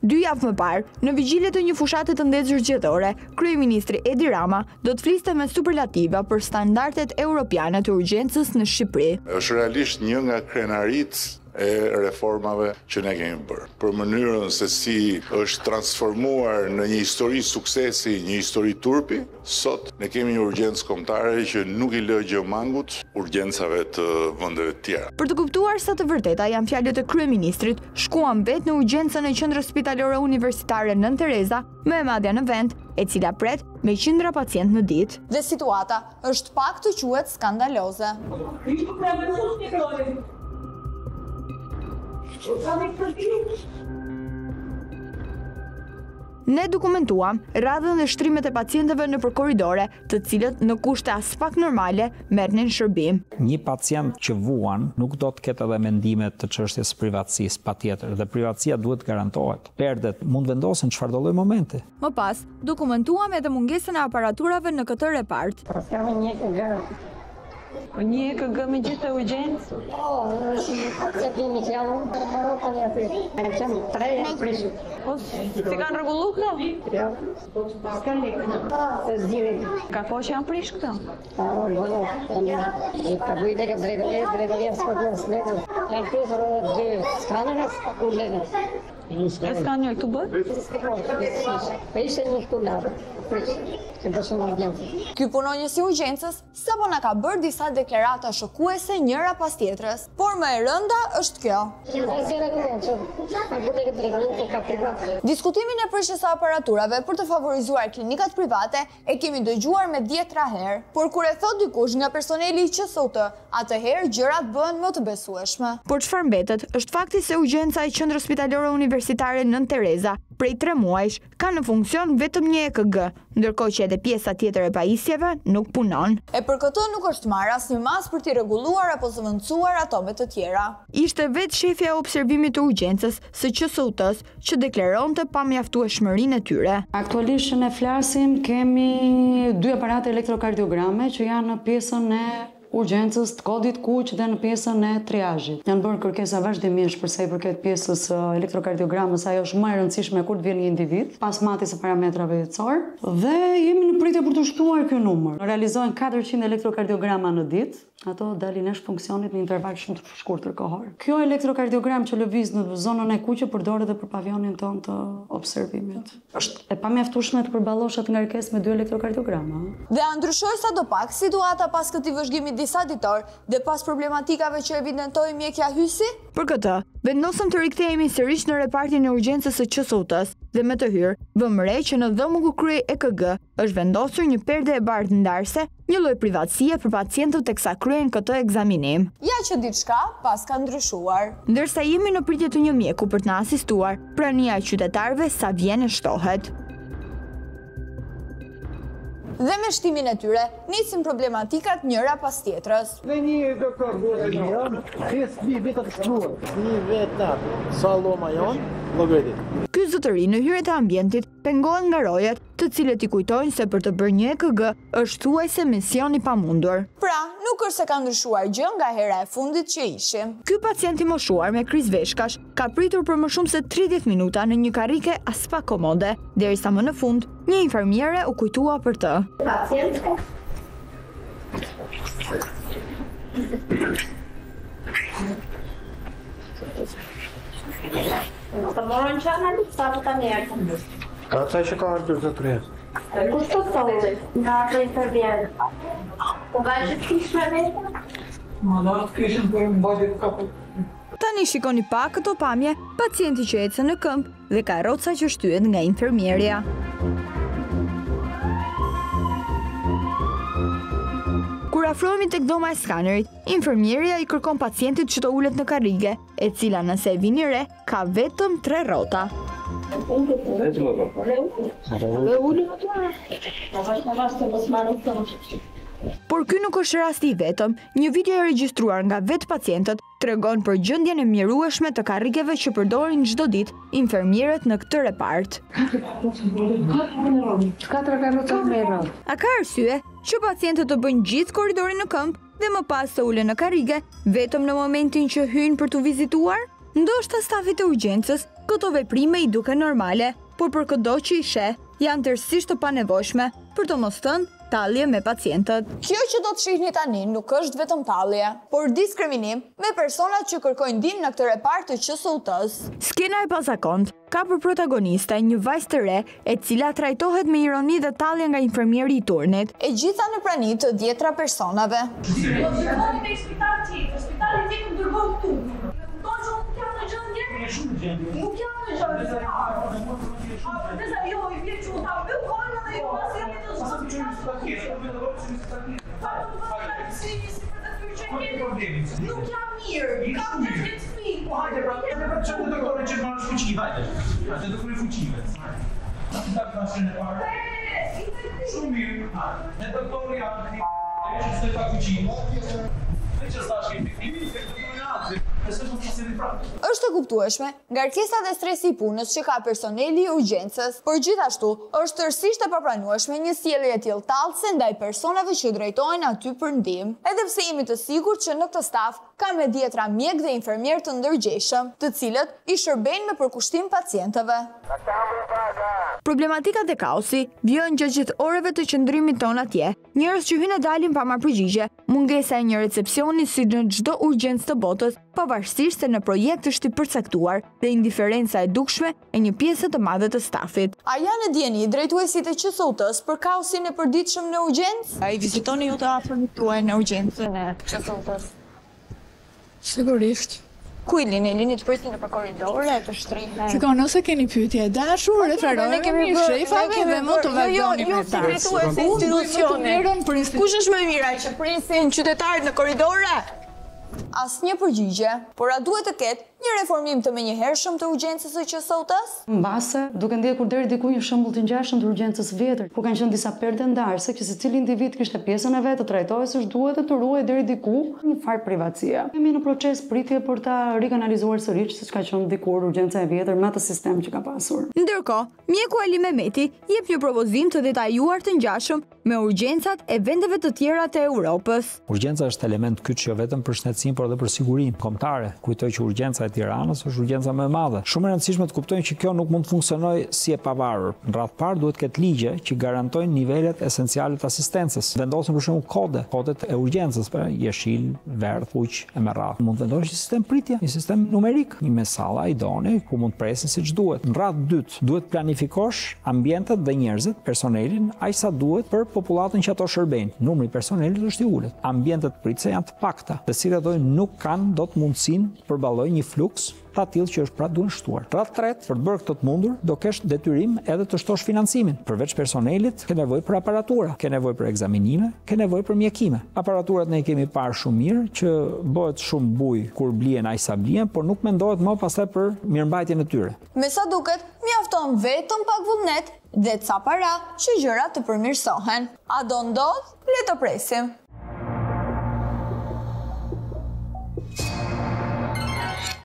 2 javë më parë, në vigjilje të një fushate të ndezur zgjedhore, kryeministri Edi Rama do të fliste me superlativa për standardet europiane të urgjencës në Shqipëri. Është realisht një nga krenaritë e reformave që ne kemi bërë. Për mënyrën se si është transformuar në një histori suksesi, një histori turpi, sot ne kemi një urgjencë kombëtare që nuk i lë gjë mangut urgjencave të vendeve të tjera. Për të kuptuar sa të vërteta janë fjalët e kryeministrit, shkuam vetë në urgjencën e Qendrës Spitalore Universitare Nën Tereza, më e madhja në vend, e cila pret me qindra pacient në ditë. Dhe situata është pak të quhet skandaloze. Ne dokumentuam radhën dhe shtrimet e pacientëve nëpër korridore, të cilët në kushte as pak normale merrnin shërbim. Një pacient që vuan nuk do të ketë edhe mendime të çështjes privatësisë patjetër, dhe privatësia duhet garantohet. Perdet mund vendosen çfarëdo lloj momenti. Më pas, dokumentuam edhe mungesën e aparaturave në këtë repart. Një EKG me gjithë urgjencë? Si kanë rregullu këto? Ka po që janë prish këto? E skanjoj këtu bërë? Ky punonjës i urgjencës sapo na ka bërë disa deklarata shokuese njëra pas tjetrës, por më e rënda është kjo. Diskutimin e prishjes së aparaturave për të favorizuar klinikat private e kemi dëgjuar me 10 herë, por kur e thot dikush nga personeli i QSOT, atëherë gjërat bëhen më të besueshme. Por çfarë mbetet është fakti se urgjenca e Qendrës Spitalore Universitare Nën Tereza prej 3 muajsh ka në funksion vetëm një EKG, ndërkohë që edhe pjesa tjetër e pajisjeve nuk punon. E për këtë nuk është marrë asnjë mas për t'i rregulluar apo zëvendësuar atomet të tjera. Ishte vetë shefja e observimit të urgjencës së QSOT-s që deklaronte pamjaftueshmërinë e tyre. Aktualisht që ne flasim, kemi 2 aparate elektrokardiograme që janë në pjesën e urgjencës të kodit kuq dhe në pjesën e triazhit. Janë bërë kërkesa vazhdimisht për sa i përket pjesës elektrokardiogramës, ajo është më e rëndësishme kur të vjen një individ, pas matjes së parametrave jetësor, dhe jemi në pritje për të shtuar ky numër. Realizohen 400 elektrokardiograma në ditë, ato dalin jashtë funksionit në interval shumë të shkurtër kohor. Kjo elektrokardiogram që lëviz në zonën e kuqe përdoret edhe për pavionin ton të observimit. Është e pamjaftueshme të përballosh atë ngarkesë me 2 elektrokardiograma. Dhe a ndryshoi sadopak situata pas këtij vëzhgimi disa ditor dhe pas problematikave që evidentoi mjekja Hysi? Për këtë, vendosëm të rikthehemi sërish në repartin e urgjencës së QSOT-s dhe me të hyrë, vëmë re që në dhomën ku kryej EKG është vendosur një perde e bardhë ndarse, një lloj privatësie për pacientët teksa kryen këtë ekzaminim. Ja që diçka pas ka ndryshuar. Ndërsa jemi në pritje të një mjeku për të na asistuar, prania e qytetarëve sa vjen e shtohet. Dhe me shtimin e tyre, nisin problematikat njëra pas tjetrës. Dhe një doktor duhet të një, një vetë të shkruar, një vetë natë, sa loma jonë, logarit. Ky zotëri në hyrjet e ambientit pengohet nga rojet, të cilët i kujtojnë se për të bërë një EKG është thuajse mision i pamundur. Pra, nuk është se ka ndryshuar gjë nga hera e fundit që ishim. Ky pacient i moshuar me krizë veshkash ka pritur për më shumë se 30 minuta në një karrike as pak komode, derisa më në fund një infermiere u kujtua për të. Pacient. Të morën qanën, sa të të njerë. Ata që ka ardhur të tretë? Kushtë të thonë, nga të intervjenë. Po vajtë të kishme vetë? Ma da të kishme për më bajtë të kapë. Tani shikoni pak këto pamje, pacienti që ecën në këmbë dhe karroca që shtyhet nga infermierja. Kur afrohemi tek dhoma e skanerit, infermierja i kërkon pacientit që të ulet në karrige, e cila nëse e vini re, ka vetëm 3 rrota. Por ky nuk është rasti i vetëm. Një video e regjistruar nga vetë pacientët tregon për gjendjen e mjerueshme të karrikeve që përdorin çdo ditë infermierët në këtë repart. A ka arsye që pacientët të bëjnë gjithë korridorin në këmbë dhe më pas të ulen në karrige vetëm në momentin që hyjnë për të vizituar? Ndoshta stafit e urgjencës Këto veprime i duke normale, por për këdo që i sheh, janë tërësisht të panevojshme për të mos thënë tallje me pacientët. Kjo që do të shihni tani nuk është vetëm tallje, por diskriminim me personat që kërkojnë ndihmë në këtë repart të QSUT-s. Skena e pazakont ka për protagoniste një vajzë të re e cila trajtohet me ironi dhe tallje nga infermieri i turnit. E gjitha në prani të dhjetra personave. Nuk jam mirë, kam të këtë fëmijë. Hajde, pra, që të doktore që marrë fuqi, hajde. Hajde të kërë fuqive. Da kënashën e parë. Shumë mirë. Ne doktori janë, e që së të fuqi. Ne që s'ta shkejt të kimi, e këtë në atri. Është e kuptueshme ngarkesa dhe stresi i punës që ka personeli i urgjencës, por gjithashtu është tërësisht e papranueshme një sjellje e tillë tallëse ndaj personave që drejtohen aty për ndihmë, edhe pse jemi të sigurt që në këtë staf ka me dhjetra mjek dhe infermier të ndërgjegjshëm, të cilët i shërbejnë me përkushtim pacientëve. Problematikat e kaosi vijojnë gjatë gjithë orëve të qëndrimit ton atje. Njerëz që hyjnë e dalin pa marrë përgjigje, mungesa e një recepcioni si në çdo urgjencë të botës, pavarësisht se në projekt është i përcaktuar dhe indiferenca e dukshme e një pjesë të madhe të stafit. A janë e dieni drejtuesit e QSUT-s për kaosin e përditshëm në urgjencë? A i vizitoni ju të afërmit tuaj në urgjencën e QSUT-s? Sigurisht. Ku i lini të prisin në për koridore, të shtrihen? Shiko, nëse keni pyetje e dashur, referojnë një shefave dhe mund të vazhdoni me ta. Drejtuesi institucionit. Kush është më mira që prisin qytetarët në koridore? Asnjë përgjigje, por a duhet të ketë një reformim të menjëhershëm të urgjencës së QSUT-s? Mbase, duke ndjekur deri diku një shembull të ngjashëm të urgjencës vjetër, ku kanë qenë disa perde ndarëse që secili individ kishte pjesën e vet të trajtohej siç duhet dhe të ruhej deri diku një farë privatësie. Kemi në proces pritje për ta rikanalizuar sërish siç ka qenë dikur urgjenca e vjetër me atë sistem që ka pasur. Ndërkohë, mjeku Ali Mehmeti jep një propozim të detajuar të ngjashëm me urgjencat e vendeve të tjera të Europës. Urgjenca është element kyç jo vetëm për shëndetësinë, por edhe për sigurinë kombëtare. Kujtoj që urgjenca e Tiranës është urgjenca më e madhe. Shumë e rëndësishme të kuptojnë që kjo nuk mund të funksionojë si e pavarur. Në radhë parë duhet të ketë ligje që garantojnë nivelet esenciale të asistencës. Vendosen për shembull kodet e urgjencës, pra jeshil, verdh, kuq e me radhë. Mund të vendosh një sistem pritje, një sistem numerik, një mesalla idone ku mund të presin siç duhet. Në radhë dytë, duhet planifikosh ambientet dhe njerëzit, personelin aq sa duhet për popullatën që ato shërbejnë. Numri i personelit është i ulët. Ambientet pritëse janë të pakta, të cilat nuk kanë dot mundësinë të përballojnë një fluks të tillë që është pra duhen shtuar. Radhë tretë, për të bërë këtë të mundur, do kesh detyrim edhe të shtosh financimin. Përveç personelit, ke nevojë për aparatura, ke nevojë për ekzaminime, ke nevojë për mjekime. Aparaturat ne i kemi parë shumë mirë që bëhet shumë bujë kur blihen aq sa blihen, por nuk mendohet më pastaj për mirëmbajtjen e tyre. Me sa duket, mjafton vetëm pak vullnet dhe ca para që gjërat të përmirësohen. A do ndodh? Le të presim.